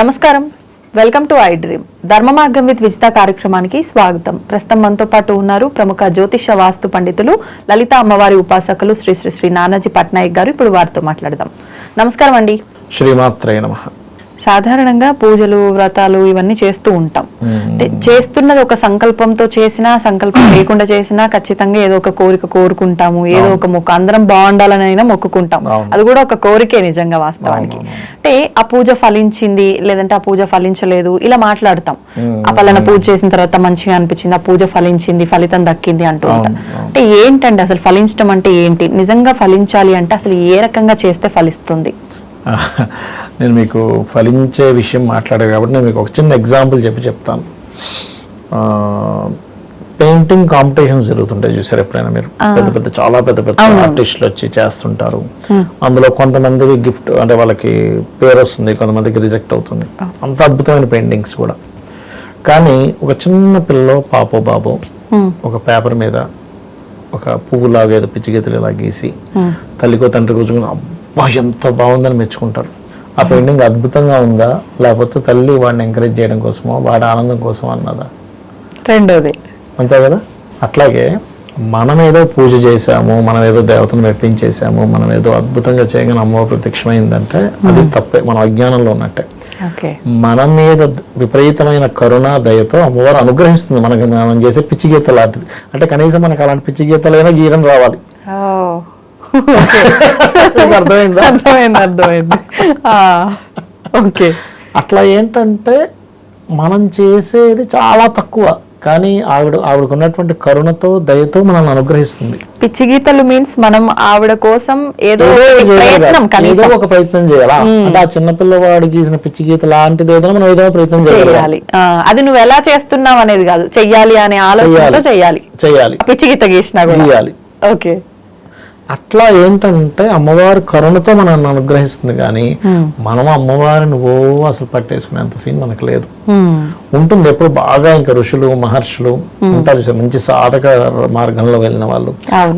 నమస్కారం, welcome to I dream. ధర్మ మార్గం విత్ విజిత కార్యక్రమానికి స్వాగతం. ప్రస్తుతం మనతో పాటు ఉన్నారు ప్రముఖ జ్యోతిష వాస్తు పండితులు, లలిత అమ్మవారి ఉపాసకులు శ్రీ శ్రీ శ్రీ నానాజీ పట్నాయక్ గారు. ఇప్పుడు వారితో మాట్లాడదాం. నమస్కారం అండి. శ్రీమాత్రే నమః. సాధారణంగా పూజలు, వ్రతాలు ఇవన్నీ చేస్తూ ఉంటాం. అంటే చేస్తున్నది ఒక సంకల్పంతో చేసినా, సంకల్పం లేకుండా చేసినా ఖచ్చితంగా ఏదో ఒక కోరిక కోరుకుంటాము, ఏదో ఒక మొక్క, అందరం బాగుండాలని అయినా మొక్కుకుంటాం. అది కూడా ఒక కోరికే నిజంగా వాస్తవానికి. అంటే ఆ పూజ ఫలించింది, లేదంటే ఆ పూజ ఫలించలేదు, ఇలా మాట్లాడతాం. ఆ పలానా పూజ చేసిన తర్వాత మంచిగా అనిపించింది, ఆ పూజ ఫలించింది, ఫలితం దక్కింది అంటూ ఉంటాం. అంటే ఏంటండి అసలు ఫలించడం అంటే ఏంటి? నిజంగా ఫలించాలి అంటే అసలు ఏ రకంగా చేస్తే ఫలిస్తుంది? నేను మీకు ఫలించే విషయం మాట్లాడాను కాబట్టి నేను మీకు ఒక చిన్న ఎగ్జాంపుల్ చెప్తాను. పెయింటింగ్ కాంపిటీషన్స్ జరుగుతుంటాయి, చూసారు ఎప్పుడైనా మీరు? చాలా పెద్ద ఆర్టిస్టులు వచ్చి చేస్తుంటారు. అందులో కొంతమందికి గిఫ్ట్ అంటే వాళ్ళకి పేరు వస్తుంది, కొంతమందికి రిజెక్ట్ అవుతుంది. అంత అద్భుతమైన పెయింటింగ్స్ కూడా. కానీ ఒక చిన్న పిల్లో పాపో బాబో ఒక పేపర్ మీద ఒక పువ్వులాగా ఏదో పిచ్చిగీతలు ఇలా గీసి తల్లికో తండ్రి కూర్చుని అబ్బా ఎంత బాగుందని మెచ్చుకుంటారు. ఆ పెయింటింగ్ అద్భుతంగా ఉందా, లేకపోతే తల్లి వాడిని ఎంకరేజ్ చేయడం కోసమో వాడి ఆనందం కోసం అన్నదా? రెండోది. అంతే కదా. అట్లాగే మనం ఏదో పూజ చేసాము, మనం ఏదో దేవతను మెప్పించేసాము, మనం ఏదో అద్భుతంగా చేయగానే అమ్మవారు ప్రత్యక్షమైందంటే అది తప్పే, మనం అజ్ఞానంలో ఉన్నట్టే. మన మీద విపరీతమైన కరుణ దయతో అమ్మవారు అనుగ్రహిస్తుంది మనకి. మనం చేసే పిచ్చి గీతలు లాంటిది అంటే కనీసం మనకు అలాంటి పిచ్చి గీతలైనా గీయడం రావాలి. అట్లా ఏంటంటే మనం చేసేది చాలా తక్కువ, కానీ ఆవిడకు ఉన్నటువంటి కరుణతో దయతో మనల్ని అనుగ్రహిస్తుంది. పిచ్చి గీతలు మీన్స్ మనం ఆవిడ కోసం ఏదో ఒక ప్రయత్నం చేయాలా అంటే ఆ చిన్నపిల్లవాడు గీసిన పిచ్చి గీత లాంటిది ఏదైనా మనం ఏదో ప్రయత్నం చేయాలి. అది నువ్వు ఎలా చేస్తున్నావు అనేది కాదు, చెయ్యాలి అనే ఆలోచనతో చెయ్యాలి. పిచ్చి గీత గీసినా గీయాలి. ఓకే. అట్లా ఏంటంటే అమ్మవారి కరుణతో మనల్ని అనుగ్రహిస్తుంది, కానీ మనం అమ్మవారిని అసలు పట్టేసుకునేంత సీన్ మనకు లేదు. ఉంటుంది ఎప్పుడు బాగా ఇంకా ఋషులు మహర్షులు ఉంటారు, మంచి సాధక మార్గంలో వెళ్ళిన వాళ్ళు.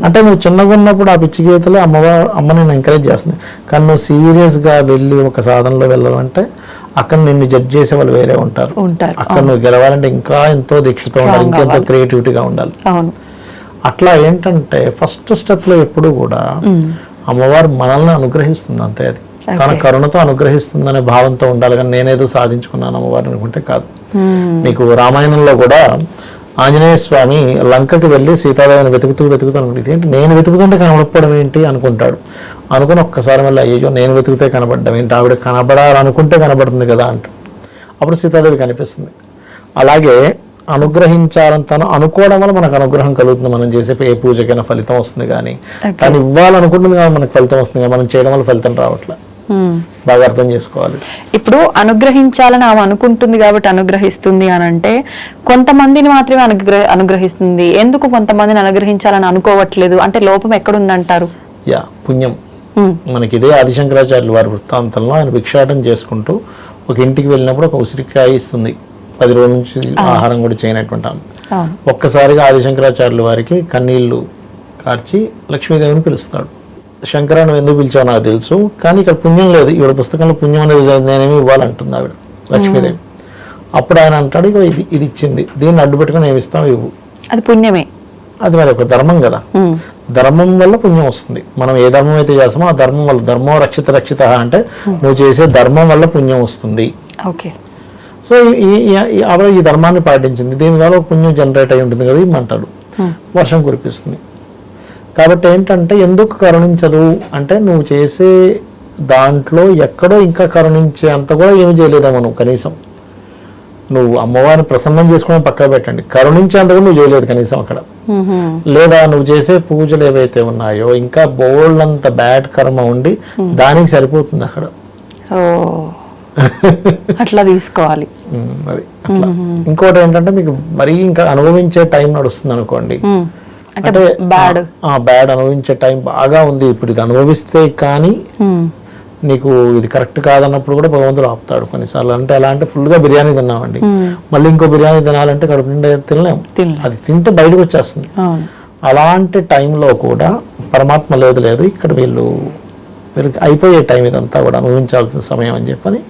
అంటే నువ్వు చిన్నగా ఉన్నప్పుడు ఆ పిచ్చి గీతలే అమ్మని ఎంకరేజ్ చేస్తుంది. కానీ నువ్వు సీరియస్ గా వెళ్ళి ఒక సాధనలో వెళ్ళాలంటే అక్కడ నిన్ను జడ్జ్ చేసే వాళ్ళు వేరే ఉంటారు. అక్కడ నువ్వు గెలవాలంటే ఇంకా ఎంతో దీక్షతో ఉండాలి, ఇంకెంతో క్రియేటివిటీగా ఉండాలి. అట్లా ఏంటంటే ఫస్ట్ స్టెప్ లో ఎప్పుడు కూడా అమ్మవారు మనల్ని అనుగ్రహిస్తుంది, అంతే. అది తన కరుణతో అనుగ్రహిస్తుందనే భావంతో ఉండాలి, కానీ నేనేదో సాధించుకున్నాను అమ్మవారిని అనుకుంటే కాదు. మీకు రామాయణంలో కూడా ఆంజనేయ స్వామి లంకకి వెళ్ళి సీతాదేవిని వెతుకుతూ ఇదేంటి నేను వెతుకుతుంటే కనబడకపోవడం ఏంటి అనుకుంటాడు. అనుకుని ఒక్కసారి మళ్ళీ అయ్యో నేను వెతుకుతే కనబడ్డం ఏంటి, ఆవిడ కనబడాలనుకుంటే కనబడుతుంది కదా అంట. అప్పుడు సీతాదేవి కనిపిస్తుంది. అలాగే అనుగ్రహించాలని తను అనుకోవడం వల్ల మనకు అనుగ్రహం కలుగుతుంది. మనం చేసే ఏ పూజకైనా ఫలితం వస్తుంది, కానీ తను ఇవ్వాలనుకుంటుంది కానీ మనకు ఫలితం వస్తుంది, కానీ మనం చేయడం వల్ల ఫలితం రావట్లే. బాగా అర్థం చేసుకోవాలి. ఇప్పుడు అనుగ్రహించాలని ఆమె అనుకుంటుంది కాబట్టి అనుగ్రహిస్తుంది అని అంటే కొంతమందిని మాత్రమే అనుగ్రహిస్తుంది, ఎందుకు కొంతమందిని అనుగ్రహించాలని అనుకోవట్లేదు అంటే లోపం ఎక్కడుందంటారు? పుణ్యం. మనకి ఇదే ఆదిశంకరాచార్యులు వారి వృత్తాంతంలో ఆయన భిక్షాటం చేసుకుంటూ ఒక ఇంటికి వెళ్ళినప్పుడు ఒక ఉసిరికాయ ఇస్తుంది, 10 రోజుల నుంచి ఆహారం కూడా చేయనటువంటి ఆమె. ఒక్కసారిగా ఆదిశంకరాచార్యుల వారికి కన్నీళ్లు కార్చి లక్ష్మీదేవిని పిలుస్తాడు. శంకర నువ్వు ఎందుకు పిలిచావు నాకు తెలుసు, కానీ ఇక్కడ పుణ్యం లేదు, ఈవిడ పుస్తకంలో పుణ్యం అనేది నేనేమి ఇవ్వాలంటుంది ఆవిడ లక్ష్మీదేవి. అప్పుడు ఆయన అంటాడు, ఇక ఇది ఇచ్చింది, దీన్ని అడ్డు పెట్టుకుని ఏమి ఇస్తావు ఇవ్వు. అది పుణ్యమే, అది మరి ఒక ధర్మం కదా. ధర్మం వల్ల పుణ్యం వస్తుంది. మనం ఏ ధర్మం అయితే చేస్తామో ఆ ధర్మం వల్ల, ధర్మం రక్షిత అంటే నువ్వు చేసే ధర్మం వల్ల పుణ్యం వస్తుంది. సో ఈ ధర్మాన్ని పాటించింది, దీనివల్ల పుణ్యం జనరేట్ అయి ఉంటుంది కదా, ఇమ్మంటాడు. వర్షం కురిపిస్తుంది. కాబట్టి ఏంటంటే ఎందుకు కరుణించదు అంటే నువ్వు చేసే దాంట్లో ఎక్కడో ఇంకా కరుణించే అంత కూడా ఏమి చేయలేదేమో నువ్వు. కనీసం నువ్వు అమ్మవారిని ప్రసన్నం చేసుకుని పక్కా పెట్టండి, కరుణించే అంత కూడా నువ్వు చేయలేదు కనీసం అక్కడ. లేదా నువ్వు చేసే పూజలు ఏవైతే ఉన్నాయో ఇంకా బోల్డంత బ్యాడ్ కర్మ ఉండి దానికి సరిపోతుంది అక్కడ. అట్లా తీసుకోవాలి. అది అట్లా. ఇంకోటి ఏంటంటే మీకు మరీ ఇంకా అనుభవించే టైం నడుస్తుంది అనుకోండి, అంటే బ్యాడ్ అనుభవించే టైం బాగా ఉంది, ఇప్పుడు ఇది అనుభవిస్తే కానీ నీకు ఇది కరెక్ట్ కాదన్నప్పుడు కూడా భగవంతుడు ఆపుతాడు కొన్నిసార్లు. అంటే ఎలా అంటే ఫుల్గా బిర్యానీ తిన్నామండి, మళ్ళీ ఇంకో బిర్యానీ తినాలంటే కడుపు నిండా తినలేము, అది తింటే బయటకు వచ్చేస్తుంది. అలాంటి టైంలో కూడా పరమాత్మ లేదు ఇక్కడ వీళ్ళు అయిపోయే టైం ఇదంతా కూడా అనుభవించాల్సిన సమయం అని చెప్పని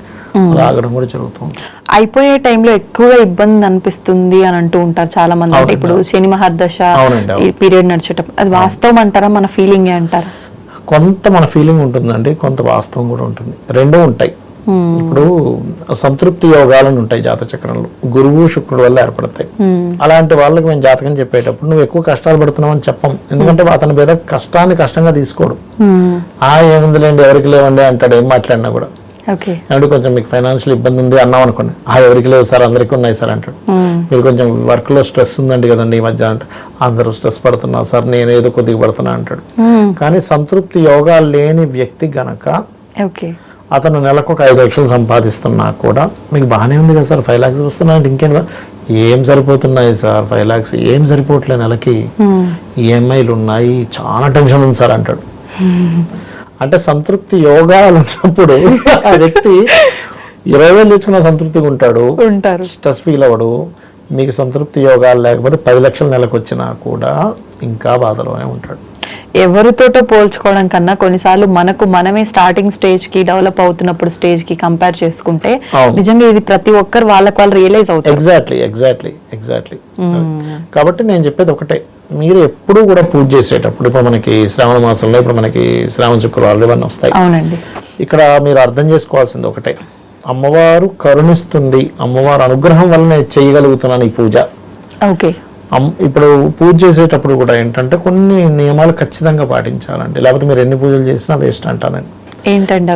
ఆగడం కూడా జరుగుతుంది. అయిపోయే టైంలో ఎక్కువగా ఇబ్బంది అనిపిస్తుంది అని అంటూ ఉంటారు చాలా మంది. అంటే ఇప్పుడు శని మహర్దశ పీరియడ్ నడిచేటప్పుడు అది వాస్తవం అంటారా, మన ఫీలింగ్ అంటారా? కొంత మన ఫీలింగ్ ఉంటుందండి, కొంత వాస్తవం కూడా ఉంటుంది, రెండూ ఉంటాయి. ఇప్పుడు సంతృప్తి యోగాలను ఉంటాయి జాతక చక్రంలో, గురువు శుక్రుడు వల్ల ఏర్పడతాయి. అలాంటి వాళ్ళకి మేము జాతకం చెప్పేటప్పుడు నువ్వు ఎక్కువ కష్టాలు పడుతున్నావు అని చెప్పం, ఎందుకంటే అతని మీద కష్టాన్ని కష్టంగా తీసుకోడు. ఏముందిలేండి ఎవరికి లేవండి అంటాడు, ఏం మాట్లాడినా కూడా. అంటే కొంచెం మీకు ఫైనాన్షియల్ ఇబ్బంది ఉంది అన్నాం అనుకోండి, ఎవరికి లేవు సార్ అందరికీ ఉన్నాయి సార్ అంటాడు. మీరు కొంచెం వర్క్ లో స్ట్రెస్ ఉందండి కదండి ఈ మధ్య అంటే, అందరూ స్ట్రెస్ పడుతున్నారు సార్, నేను ఏదో కొద్దిగా పడుతున్నా అంటాడు. కానీ సంతృప్తి యోగాలు లేని వ్యక్తి గనక అతను నెలకు ఒక 5 లక్షలు సంపాదిస్తున్నా కూడా మీకు బాగానే ఉంది కదా సార్, 5 lakhs వస్తున్నాయి అంటే ఇంకేం ఏం సరిపోతున్నాయి సార్ 5 lakhs ఏం సరిపోవట్లే, నెలకి ఈఎంఐలు ఉన్నాయి, చాలా టెన్షన్ ఉంది సార్ అంటాడు. అంటే సంతృప్తి యోగాలు ఉన్నప్పుడు ఆ వ్యక్తి 20,000 తెచ్చుకున్న సంతృప్తిగా ఉంటాడు, స్ట్రెస్ ఫీల్ అవ్వడు. మీకు సంతృప్తి యోగాలు లేకపోతే 10 లక్షల నెలకు వచ్చినా కూడా ఇంకా బాధలోనే ఉంటాడు. ఎవరితోటో పోల్చుకోవడం కన్నా కొన్నిసార్లు మనకు మనమే స్టార్టింగ్ స్టేజ్ కి డెవలప్ అవుతున్నప్పుడు స్టేజ్ కి కంపేర్ చేసుకుంటే నిజంగా ఇది ప్రతి ఒక్కరు వాళ్ళకి వాళ్ళు రియలైజ్ అవుతారు. ఎగ్జాక్ట్లీ. కాబట్టి నేను చెప్పేది ఒకటే, మీరు ఎప్పుడు కూడా పూజ చేసేటప్పుడు, ఇప్పుడు మనకి శ్రావణ మాసంలో ఇప్పుడు మనకి శ్రావణ శుక్రవారాలు ఇవన్నీ వస్తాయి. అవునండి. ఇక్కడ మీరు అర్థం చేసుకోవాల్సింది ఒకటే, అమ్మవారు కరుణిస్తుంది, అమ్మవారు అనుగ్రహం వల్ల చేయగలుగుతున్నాను ఈ పూజ. ఇప్పుడు పూజ చేసేటప్పుడు కూడా ఏంటంటే కొన్ని నియమాలు ఖచ్చితంగా పాటించాలండి, లేకపోతే మీరు ఎన్ని పూజలు చేసినా వేస్ట్ అంటానండి.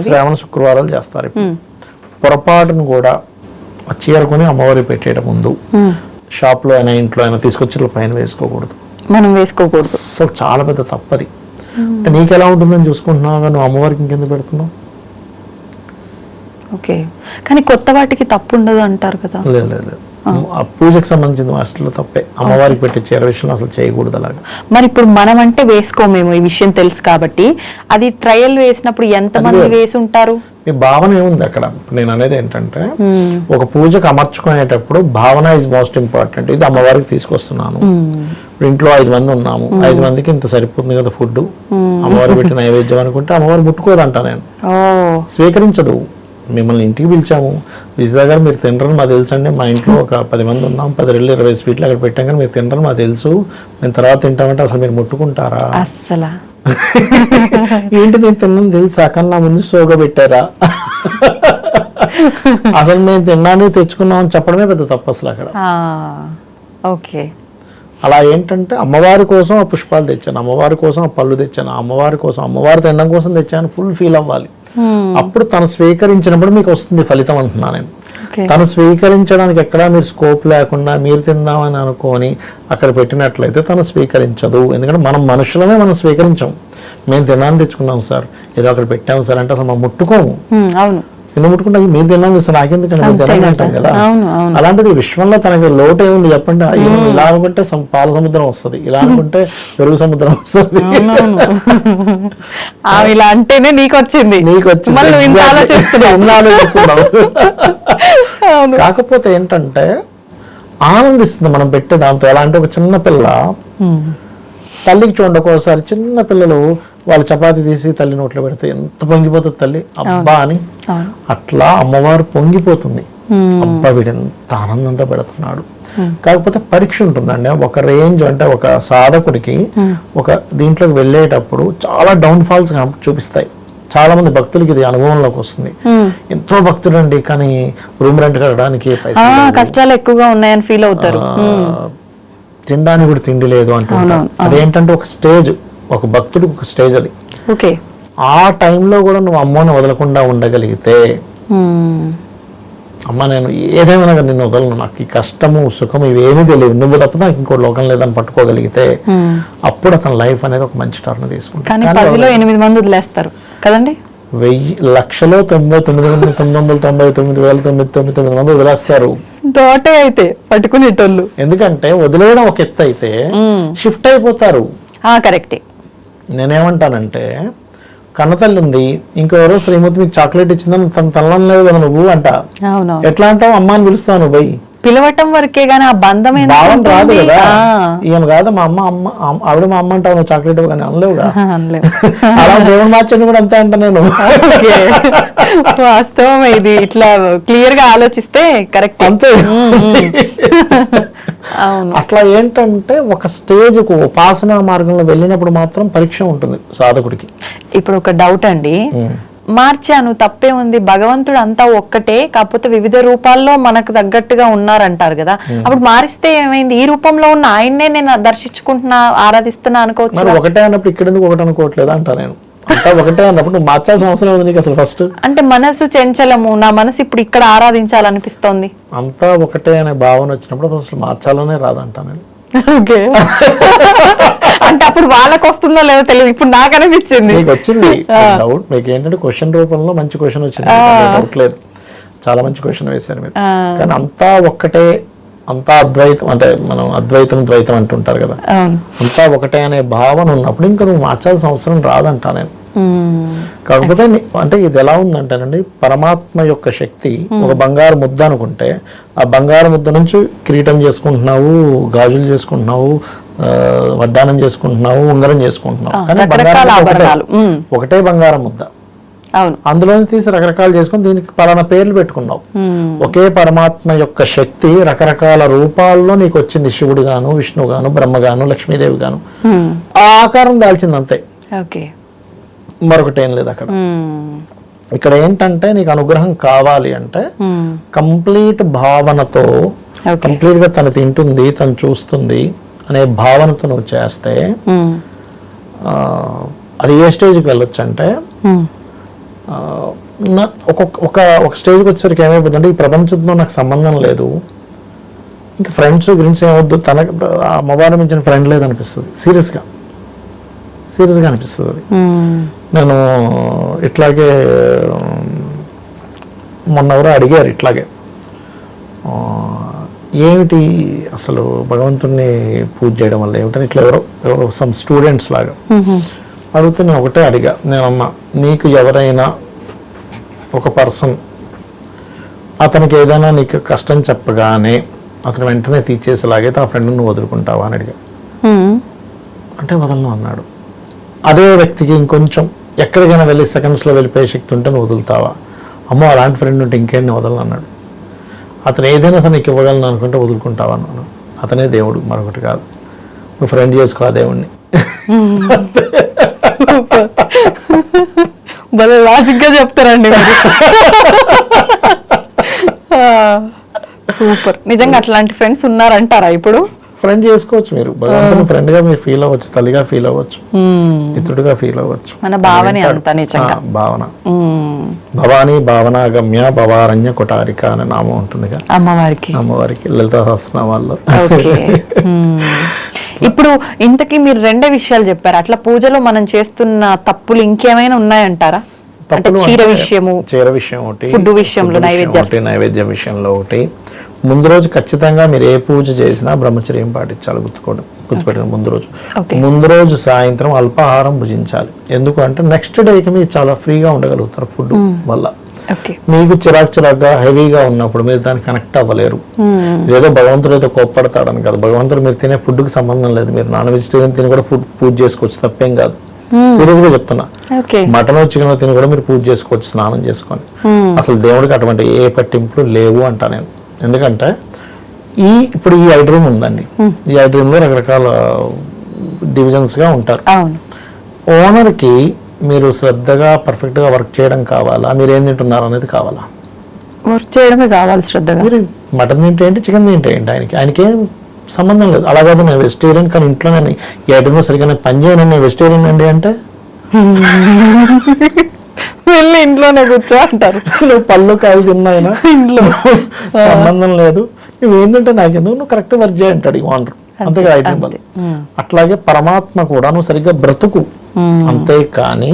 శ్రావణ శుక్రవారాలు చేస్తారు, పొరపాటును కూడా చీరకొని అమ్మవారి పెట్టేట ముందు షాప్ లో అయినా ఇంట్లో అయినా తీసుకొచ్చి పైన వేసుకోకూడదు, మనం వేసుకోకూడదు. అసలు చాలా పెద్ద తప్పది. అంటే నీకు ఎలా ఉంటుందని చూసుకుంటున్నావు, నువ్వు అమ్మవారికి ఇంకెందుకు పెడుతున్నావు? కానీ కొత్త వాటికి తప్పు ఉండదు అంటారు కదా. లేదు, పూజకు సంబంధించిన వాటిలో తప్పే, అమ్మవారికి పెట్టి చీర విషయంలో అసలు చేయకూడదు అలాగా. మరి ఇప్పుడు మనం అంటే వేసుకోమేమో, ఈ విషయం తెలుసు కాబట్టి, అది ట్రయల్ వేసినప్పుడు ఎంత మంది వేసి ఉంటారు? మీ భావన ఏముంది అక్కడ? నేను అనేది ఏంటంటే ఒక పూజకు అమర్చుకునేటప్పుడు భావన ఇస్ మోస్ట్ ఇంపార్టెంట్. ఇది అమ్మవారికి తీసుకొస్తున్నాను, ఇంట్లో 5 మంది ఉన్నాము, 5 మందికి ఇంత సరిపోతుంది కదా ఫుడ్, అమ్మవారి పెట్టి నైవేద్యం అనుకుంటే అమ్మవారు ముట్టుకోదంట, నేను స్వీకరించదు. మిమ్మల్ని ఇంటికి పిలిచాము, విజయ గారు మీరు తినరని మాకు తెలుసు అండి, మా ఇంట్లో ఒక 10 మంది ఉన్నాం, 10 రెళ్ళు 20 స్వీట్లు అక్కడ పెట్టాం, కానీ మీరు తినరని మాకు తెలుసు, మేము తర్వాత తింటామంటే అసలు మీరు ముట్టుకుంటారా? అసలు ఏంటి నేను తిన్నాను తెలుసా, కన్నా ముందు సోగా పెట్టారా? అసలు మేము తిన్నాను తెచ్చుకున్నాం అని చెప్పడమే పెద్ద తప్పు అసలు అక్కడ. అలా ఏంటంటే అమ్మవారి కోసం ఆ పుష్పాలు తెచ్చాను, అమ్మవారి కోసం ఆ పళ్ళు తెచ్చాను, అమ్మవారి కోసం అమ్మవారి తినడం కోసం తెచ్చాను, ఫుల్ ఫీల్ అవ్వాలి. అప్పుడు తను స్వీకరించినప్పుడు మీకు వస్తుంది ఫలితం అంటున్నా నేను. తను స్వీకరించడానికి ఎక్కడా మీరు స్కోప్ లేకుండా మీరు తిందామని అనుకొని అక్కడ పెట్టినట్లయితే తను స్వీకరించదు. ఎందుకంటే మనం మనుషులమే మనం స్వీకరించాం, మేము తినాలని తెచ్చుకున్నాం సార్, ఏదో అక్కడ పెట్టాము సార్ అంటే అసలు మనం ముట్టుకోము. అవును, ఎందుకు ముట్టుకుంటా, మీరు తిన్నాను సార్ నాకెందుకంటే మీరు తినాలి అంటాం కదా. అలాంటిది విశ్వంలో తనకి లోటు ఏముంది చెప్పండి? ఇలా అనుకుంటే పాల సముద్రం వస్తుంది, ఇలా అనుకుంటే పెరుగు సముద్రం వస్తుంది. ఇలా అంటేనే నీకు వచ్చింది. కాకపోతే ఏంటంటే ఆనందిస్తుంది మనం పెట్టే దాంతో. ఎలా అంటే ఒక చిన్న పిల్ల తల్లికి చూడండి, ఒక్కోసారి చిన్న పిల్లలు వాళ్ళు చపాతి తీసి తల్లి నోట్లో పెడితే ఎంత పొంగిపోతుంది తల్లి, అబ్బా అని. అట్లా అమ్మవారు పొంగిపోతుంది, అబ్బా వీడు ఎంత ఆనందంతో పెడుతున్నాడు. కాకపోతే పరీక్ష ఉంటుందండి, ఒక రేంజ్ అంటే ఒక సాధకుడికి ఒక దీంట్లోకి వెళ్ళేటప్పుడు చాలా డౌన్ ఫాల్స్ చూపిస్తాయి. చాలా మంది భక్తులకి ఇది అనుభవంలోకి వస్తుంది. ఎంతో భక్తులు అండి, కానీ రూమ్ రెంట్ కట్టడానికి కష్టాలు ఎక్కువగా ఉన్నాయని ఫీల్ అవుతారు, తినడానికి కూడా తిండి లేదు అంటున్నారు. అదేంటంటే ఒక స్టేజ్, ఒక భక్తుడికి ఒక స్టేజ్ అది. ఆ టైంలో కూడా నువ్వు అమ్మని వదలకుండా ఉండగలిగితే, అమ్మ నేను ఏదేమైనా నిన్ను వదలను, నాకు ఈ కష్టము సుఖము ఇవేమీ తెలియదు, నువ్వు తప్ప నాకు ఇంకో లోకం లేదని పట్టుకోగలిగితే అప్పుడు అతని లైఫ్ అనేది ఒక మంచి టర్న్ తీసుకుంటాడు. 8 మంది వదిలేస్తారు కదండి, 1,00,999,999,999 మంది వదిలేస్తారు అయితే పట్టుకునేటోళ్ళు. ఎందుకంటే వదిలేయడం ఒక ఎత్తు అయితే షిఫ్ట్ అయిపోతారు. కరెక్టే. నేనేమంటానంటే కన్నతల్లి ఉంది, ఇంకెవరో శ్రీమతి మీకు చాక్లెట్ ఇచ్చిందని తన తల్లం లేదు కదా నువ్వు అంట. ఎట్లా అంటావు? అమ్మ అని పిలుస్తావు నువ్వు పోయి, పిలవటం వరకే గానీ ఆ బంధం ఎంత భావం రాదు ఉంటుంది? కదా. ఆ, ఈమె కాదు మా ఆవిడ మా అమ్మ అంటావు, నువ్వు చాక్లెట్ కానీ అనలేవుగా. అనలేము. అలా దేవుడు మార్చండి కూడా అంతే అంట నేను. ఓకే. వాస్తవం ఇది, ఇట్లా క్లియర్ గా ఆలోచిస్తే కరెక్ట్. అంతే. అవును. అట్లా ఏంటంటే ఒక స్టేజ్ కు ఉపాసనా మార్గంలో వెళ్ళినప్పుడు మాత్రం పరీక్ష ఉంటుంది సాధకుడికి. ఇప్పుడు ఒక డౌట్ అండి, మార్చాను తప్పే ఉంది, భగవంతుడు అంతా ఒక్కటే, కాకపోతే వివిధ రూపాల్లో మనకు తగ్గట్టుగా ఉన్నారంటారు కదా, అప్పుడు మారిస్తే ఏమైంది? ఈ రూపంలో ఉన్న ఆయన్నే నేను దర్శించుకుంటున్నా, ఆరాధిస్తున్నా అనుకోవచ్చు. మరి ఒకటే అన్నప్పుడు ఇక్కడ ఎందుకు ఒకటి అనుకోవట్లేదు అంటా నేను. అంతా ఒకటే అన్నప్పుడు నువ్వు మార్చాల్సిన అవసరం ఉంది నీకు అసలు. ఫస్ట్ అంటే మనసు చంచలము, నా మనసు ఇప్పుడు ఇక్కడ ఆరాధించాలనిపిస్తోంది. అంతా ఒకటే అనే భావన వచ్చినప్పుడు అసలు మార్చాలనే రాదంటా నేను. ఓకే. అంటే అప్పుడు వాళ్ళకి వస్తుందో లేదో తెలియదు, ఇప్పుడు నాకు అనిపించింది. మీకు వచ్చింది డౌట్, మీకు ఏంటంటే క్వశ్చన్ రూపంలో మంచి క్వశ్చన్ వచ్చింది, డౌట్ లేదు. చాలా మంచి క్వశ్చన్ వేశారు మీరు. కానీ అంతా ఒక్కటే, అంతా అద్వైతం, అంటే మనం అద్వైతం ద్వైతం అంటుంటారు కదా, అంతా ఒకటే అనే భావన ఉన్నప్పుడు ఇంకా నువ్వు మార్చాల్సిన అవసరం రాదంటా నేను. కాకపోతే అంటే ఇది ఎలా ఉందంటేనండి, పరమాత్మ యొక్క శక్తి ఒక బంగారు ముద్ద అనుకుంటే, ఆ బంగారు ముద్ద నుంచి కిరీటం చేసుకుంటున్నావు, గాజులు చేసుకుంటున్నావు, వడ్డానం చేసుకుంటున్నావు, ఉంగరం చేసుకుంటున్నావు, కానీ ఒకటే బంగారం ముద్ద. అందులోంచి తీసి రకరకాలు చేసుకుని దీనికి పలానా పేర్లు పెట్టుకున్నావు. ఒకే పరమాత్మ యొక్క శక్తి రకరకాల రూపాల్లో నీకు వచ్చింది, శివుడు గాను, విష్ణువు గాను, బ్రహ్మ గాను, లక్ష్మీదేవి గాను, ఆ ఆకారం దాల్చింది అంతే, మరొకటి ఏం లేదు అక్కడ. ఇక్కడ ఏంటంటే నీకు అనుగ్రహం కావాలి అంటే కంప్లీట్ భావనతో, కంప్లీట్ గా తను తింటుంది, తను చూస్తుంది అనే భావనతో నువ్వు చేస్తే అది ఏ స్టేజ్కి వెళ్ళొచ్చు అంటే, ఒక స్టేజ్కి వచ్చేసరికి ఏమైపోతుందంటే, ఈ ప్రపంచంతో నాకు సంబంధం లేదు, ఇంకా ఫ్రెండ్స్ గురించి ఏమొద్దు, తనకు అమ్మవారు మించిన ఫ్రెండ్ లేదనిపిస్తుంది. సీరియస్గా అనిపిస్తుంది అది. నేను ఇట్లాగే మొన్నెవరో అడిగారు ఇట్లాగే, ఏమిటి అసలు భగవంతుణ్ణి పూజ చేయడం వల్ల ఏమిటని ఇట్లా ఎవరో సమ్ స్టూడెంట్స్ లాగా అడిగితే నేను ఒకటే అడిగా, నేనమ్మ నీకు ఎవరైనా ఒక పర్సన్ అతనికి ఏదైనా నీకు కష్టం చెప్పగానే అతను వెంటనే తీర్చేసేలాగైతే ఆ ఫ్రెండ్ నువ్వు వదులుకుంటావా అని అడిగా. అంటే వదలను అన్నాడు. అదే వ్యక్తికి ఇంకొంచెం ఎక్కడికైనా వెళ్ళి సెకండ్స్లో వెళ్ళిపోయే శక్తి ఉంటే నువ్వు వదులుతావా? అమ్మో అలాంటి ఫ్రెండ్ ఉంటే ఇంకేంటి వదలను అన్నాడు. అతను ఏదైనా సరే నీకు ఇవ్వగలను అనుకుంటే వదులుకుంటావా అన్నాను. అతనే దేవుడు, మరొకటి కాదు. నువ్వు ఫ్రెండ్ చేసుకో ఆ దేవుడిని. భలే లాజిక్ గా చెప్తారండి. సూపర్. నిజంగా అట్లాంటి ఫ్రెండ్స్ ఉన్నారంటారా ఇప్పుడు? ఫ్రెండ్ చేసుకోవచ్చు మీరు, భగవంతుని ఫ్రెండ్ గా మీరు ఫీల్ అవ్వచ్చు, తల్లిగా ఫీల్ అవ్వచ్చు, మిత్రుడిగా ఫీల్ అవ్వచ్చు. మన భావన అంత నిజంగా భావన. భవానీ భావనాగమ్య భవారణ్య కొటారిక అనే నామం ఉంటుంది అమ్మవారికి లలితా సహస్రనామాల్లో. ఇప్పుడు ఇంతకీ మీరు రెండే విషయాలు చెప్పారు, అట్లా పూజలో మనం చేస్తున్న తప్పులు ఇంకేమైనా ఉన్నాయంటారా? చీర విషయం ఒకటి, ఫుడ్ విషయంలో, నైవేద్యం విషయంలో ఒకటి. ముందు రోజు ఖచ్చితంగా మీరు ఏ పూజ చేసినా బ్రహ్మచర్యం పాటించాలి, గుర్తుపెట్టిన ముందు రోజు సాయంత్రం అల్పాహారం భుజించాలి. ఎందుకు అంటే నెక్స్ట్ డేకి మీరు చాలా ఫ్రీగా ఉండగలుగుతారు ఫుడ్ వల్ల. మీకు చిరాకుగా హెవీగా ఉన్నప్పుడు మీరు దానికి కనెక్ట్ అవ్వలేరు. ఏదో భగవంతుడు ఏదో కోప్పడతాడని కాదు, భగవంతుడు మీరు తినే ఫుడ్ కి సంబంధం లేదు. మీరు నాన్ వెజిటేరియన్ తిని కూడా పూజ చేసుకోవచ్చు, తప్పేం కాదు. సీరియస్ గా చెప్తున్నా, మటన్ చికెన్ తిని కూడా మీరు పూజ చేసుకోవచ్చు స్నానం చేసుకొని. అసలు దేవుడికి అటువంటి ఏ పట్టింపులు లేవు అంటా నేను. ఎందుకంటే ఇప్పుడు ఈ ఐడ్రీమ్ ఉందండి, ఈ ఐడ్రీమ్ లో రకరకాల డివిజన్స్ గా ఉంటారు. ఓనర్ కి మీరు శ్రద్ధగా పర్ఫెక్ట్ గా వర్క్ చేయడం కావాలా, మీరు ఏం తింటున్నారు అనేది కావాలా? వర్క్ చేయడమే కావాలి శ్రద్ధగా. మీరు మటన్ తింటే ఏంటి, చికెన్ తింటే ఏంటి, ఆయనకేం సంబంధం లేదు. అలా కాదు నేను వెజిటేరియన్, కానీ ఇంట్లో నేను ఈ ఐటమ్ సరిగ్గా పని చేయను, నేను వెజిటేరియన్ అండి అంటే వెళ్ళి ఇంట్లోనే కూర్చో అంటారు. నువ్వు పళ్ళు కాయలు తిన్నాయినా ఇంట్లో సంబంధం లేదు, నువ్వు ఏంటంటే నాకెందుకు, నువ్వు కరెక్ట్ వర్క్ చేయ అంటాడు ఓనర్. అంతేగా ఐటమ్ వల్ల. అట్లాగే పరమాత్మ కూడా నువ్వు సరిగ్గా బ్రతుకు, అంతేకాని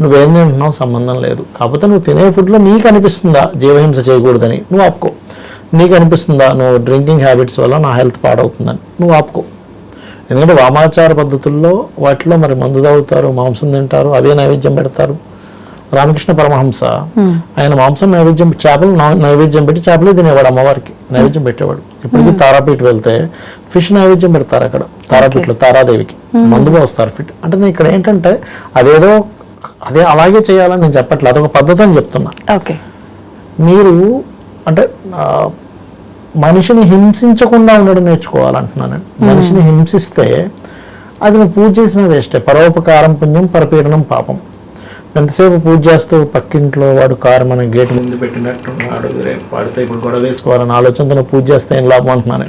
నువ్వేం తింటున్నావు సంబంధం లేదు. కాకపోతే నువ్వు తినే ఫుడ్ లో నీకు అనిపిస్తుందా జీవహింస చేయకూడదని, నువ్వు ఆపుకో. నీకు అనిపిస్తుందా నువ్వు డ్రింకింగ్ హ్యాబిట్స్ వల్ల నా హెల్త్ పాడవుతుందని, నువ్వు ఆపుకో. ఎందుకంటే వామాచార పద్ధతుల్లో వాటిలో మరి మందు తాగుతారు, మాంసం తింటారు, అవే నైవేద్యం పెడతారు, రామకృష్ణ పరమహంస ఆయన మాంసం నైవేద్యం చేపలు నైవేద్యం పెట్టి చేపలే తినేవాడు, అమ్మవారికి నైవేద్యం పెట్టేవాడు. ఇప్పటికీ తారాపీఠ వెళ్తే ఫిష్ నైవేద్యం పెడతారు అక్కడ తారాపీఠలో, తారాదేవికి మందు పోస్తారు ఫిట్. అంటే నేను ఇక్కడ ఏంటంటే అదేదో అదే అలాగే చేయాలని నేను చెప్పట్లేదు, అదొక పద్ధతి అని చెప్తున్నా. మీరు అంటే మనిషిని హింసించకుండా ఉండడం నేర్చుకోవాలంటున్నాను. మనిషిని హింసిస్తే అది నువ్వు పూజ చేసిన వేస్టే. పరోపకారం పుణ్యం, పరపీడనం పాపం. ఎంతసేపు పూజ చేస్తూ పక్కింట్లో వాడు కారు మన గేట్ ముందు పెట్టినట్టున్నాడు, రేపు వాడితే ఇప్పుడు గొడవ వేసుకోవాలని ఆలోచనతో నువ్వు పూజ చేస్తే ఏం లాభం అంటున్నాను.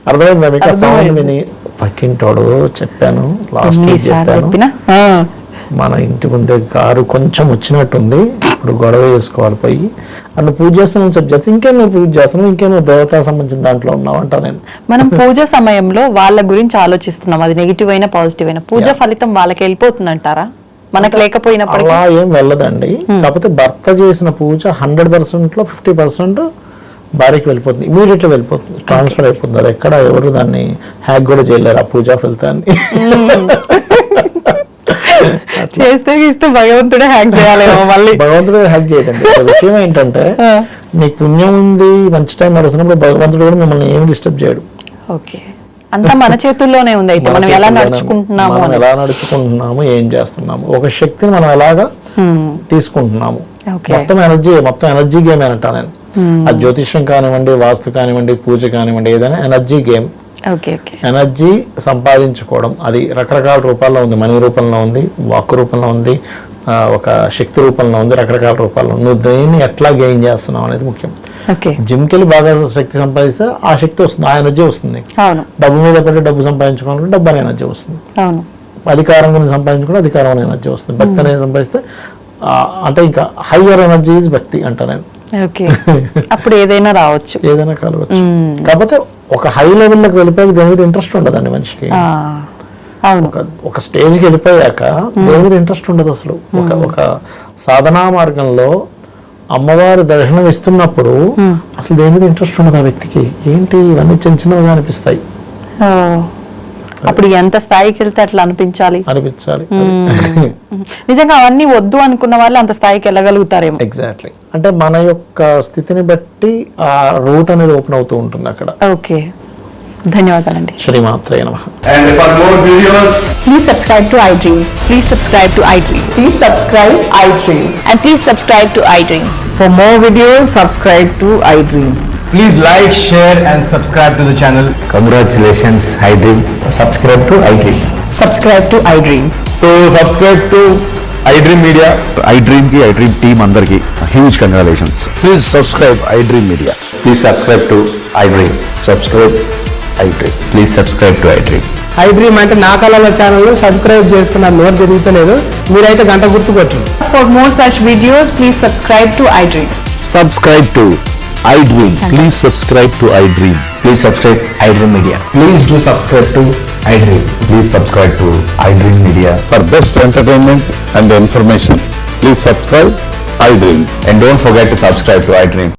అర్థమైందా మీకు? సౌండ్ విని పక్కింటోడు చెప్పాను, లాస్ట్ వీక్ చెప్పాను, మన ఇంటి ముందే కారు కొంచెం వచ్చినట్టుంది, ఇప్పుడు గొడవ వేసుకోవాలి పోయి అట్లా పూజ చేస్తాను సబ్ చేస్తాను. ఇంకేమో పూజ చేస్తాను, ఇంకేమో దేవతా సంబంధించిన దాంట్లో ఉన్నావు అంటా నేను. మనం పూజ సమయంలో వాళ్ళ గురించి ఆలోచిస్తున్నాం, అది నెగిటివ్ అయినా పాజిటివ్ అయినా పూజ ఫలితం వాళ్ళకి వెళ్ళిపోతుంది అంటారా? మనకు లేకపోయినప్పుడు అలా ఏం వెళ్ళదండి. కాకపోతే భర్త చేసిన పూజ 100% లో 50% భార్యకి వెళ్ళిపోతుంది, ఇమీడియట్ గా వెళ్ళిపోతుంది, ట్రాన్స్ఫర్ అయిపోతుంది. అది ఎక్కడ ఎవరు దాన్ని హ్యాక్ కూడా చేయలేరు ఆ పూజా ఫలితాన్ని. చేస్తే ఇస్తే భగవంతుడే హ్యాక్ చేయాలేమో మళ్ళీ. భగవంతుడే హ్యాక్ చేయకండి. విషయం ఏంటంటే నీకు పుణ్యం ఉంది, మంచి టైం నడుస్తున్నప్పుడు భగవంతుడు కూడా మిమ్మల్ని ఏమి డిస్టర్బ్ చేయడు. ఓకే, అంతా మన చేతుల్లోనే ఉంది. అయితే మనం ఎలా నడుచుకుంటున్నాము, ఏం చేస్తున్నాము, ఒక శక్తిని మనం ఎలాగా తీసుకుంటున్నాము, మొత్తం ఎనర్జీ గేమ్ అని అంటా నేను. ఆ జ్యోతిష్యం కానివ్వండి, వాస్తు కానివ్వండి, పూజ కానివ్వండి, ఏదైనా ఎనర్జీ గేమ్. ఎనర్జీ సంపాదించుకోవడం అది రకరకాల రూపాల్లో ఉంది. మనీ రూపంలో ఉంది, వాక్కు రూపంలో ఉంది, ఒక శక్తి రూపంలో ఉంది, రకరకాల రూపాల్లో. నువ్వు దేన్ని ఎట్లా గెయిన్ చేస్తున్నావు అనేది ముఖ్యం. జిమ్కి వెళ్ళి బాగా శక్తి సంపాదిస్తే ఆ శక్తి వస్తుంది, ఆ ఎనర్జీ వస్తుంది. డబ్బు మీద పెట్టి డబ్బు సంపాదించుకోవాలంటే డబ్బు అనే ఎనర్జీ వస్తుంది. అధికారం గురించి సంపాదించుకుంటే అధికారం అనే ఎనర్జీ వస్తుంది. భక్తి అనేది సంపాదిస్తే అంటే ఇంకా హయ్యర్ ఎనర్జీ ఈజ్ భక్తి అంటా నేను. అప్పుడు ఏదైనా రావచ్చు, ఏదైనా కలవచ్చు. కాకపోతే ఒక హై లెవెల్లోకి వెళ్ళిపోయాక దేని మీద ఇంట్రెస్ట్ ఉండదండి మనిషికి. ఒక స్టేజ్కి వెళ్ళిపోయాక దేని మీద ఇంట్రెస్ట్ ఉండదు అసలు. ఒక సాధనా మార్గంలో అమ్మవారి దర్శనం ఇస్తున్నప్పుడు అసలు దేని మీద ఇంట్రెస్ట్ ఉండదు ఆ వ్యక్తికి. ఏంటి ఇవన్నీ చిన్న చిన్నగా అనిపిస్తాయి. అప్పుడు ఎంత స్థాయికి వెళ్తే అట్లా అనిపించాలి. నిజంగా అవన్నీ వద్దు అనుకున్న వాళ్ళు అంత స్థాయికి వెళ్ళగలుగుతారేమో. ఎగ్జాక్ట్లీ. అంటే మన యొక్క స్థితిని బట్టి ఆ రూట్ అనేది ఓపెన్ అవుతూ ఉంటుంది అక్కడ. ఓకే, ధన్యవాదాలండి. శ్రీమాత్రే నమః. And for more videos, please subscribe to iDream. Please subscribe to iDream. Please subscribe iDream. And please subscribe to iDream. For more videos, subscribe to iDream. please like, share and subscribe to the channel. Congratulations, iDream. Subscribe to iDream. Subscribe to iDream. So subscribe to iDream Media. iDream ki iDream team andarki huge congratulations. Please subscribe iDream Media. Please subscribe to iDream. Subscribe iDream. Please subscribe to iDream. iDream అంటే నా కళల channel subscribe చేసుకున్న నోరు తిరుగుతలేదు, మీరైతే గంట గుర్తు కొట్టండి. For more such videos, please subscribe to iDream. Subscribe to iDream. Please subscribe to iDream. Please subscribe iDream Media. Please do subscribe to iDream. Please subscribe to iDream Media. For best entertainment and information, please subscribe iDream. And don't forget to subscribe to iDream.